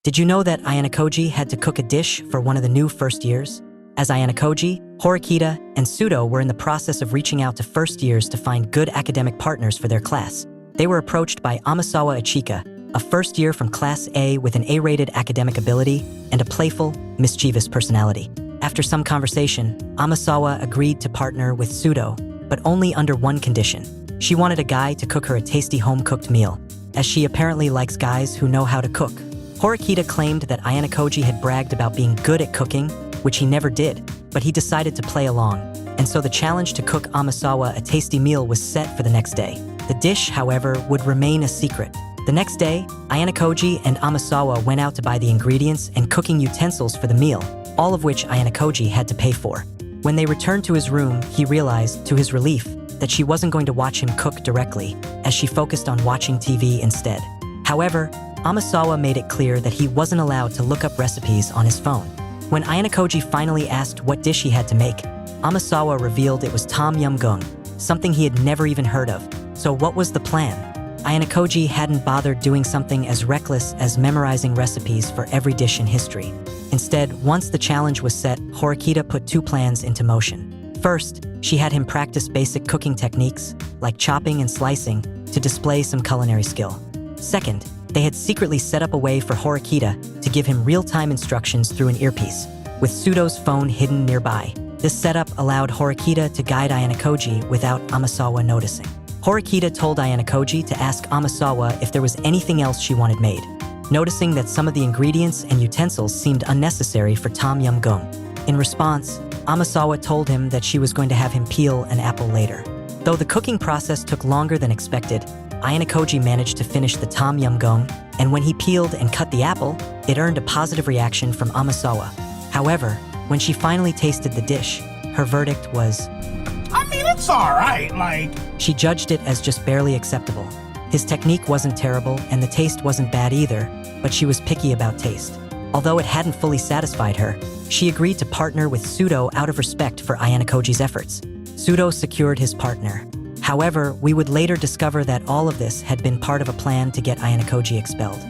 Did you know that Ayanokoji had to cook a dish for one of the new first years? As Ayanokoji, Horikita, and Sudo were in the process of reaching out to first years to find good academic partners for their class, they were approached by Amasawa Ichika, a first year from Class A with an A-rated academic ability and a playful, mischievous personality. After some conversation, Amasawa agreed to partner with Sudo, but only under one condition. She wanted a guy to cook her a tasty home-cooked meal, as she apparently likes guys who know how to cook. Horikita claimed that Ayanokoji had bragged about being good at cooking, which he never did, but he decided to play along, and so the challenge to cook Amasawa a tasty meal was set for the next day. The dish, however, would remain a secret. The next day, Ayanokoji and Amasawa went out to buy the ingredients and cooking utensils for the meal, all of which Ayanokoji had to pay for. When they returned to his room, he realized, to his relief, that she wasn't going to watch him cook directly, as she focused on watching TV instead. However, Amasawa made it clear that he wasn't allowed to look up recipes on his phone. When Ayanokoji finally asked what dish he had to make, Amasawa revealed it was tom yum goong, something he had never even heard of. So what was the plan? Ayanokoji hadn't bothered doing something as reckless as memorizing recipes for every dish in history. Instead, once the challenge was set, Horikita put two plans into motion. First, she had him practice basic cooking techniques, like chopping and slicing, to display some culinary skill. Second, they had secretly set up a way for Horikita to give him real-time instructions through an earpiece, with Sudo's phone hidden nearby. This setup allowed Horikita to guide Ayanokoji without Amasawa noticing. Horikita told Ayanokoji to ask Amasawa if there was anything else she wanted made, noticing that some of the ingredients and utensils seemed unnecessary for tom yum goong. In response, Amasawa told him that she was going to have him peel an apple later. Though the cooking process took longer than expected, Ayanokoji managed to finish the tom yum goong, and when he peeled and cut the apple, it earned a positive reaction from Amasawa. However, when she finally tasted the dish, her verdict was, I mean, it's alright, She judged it as just barely acceptable. His technique wasn't terrible, and the taste wasn't bad either, but she was picky about taste. Although it hadn't fully satisfied her, she agreed to partner with Sudo out of respect for Ayanokoji's efforts. Sudo secured his partner. However, we would later discover that all of this had been part of a plan to get Ayanokoji expelled.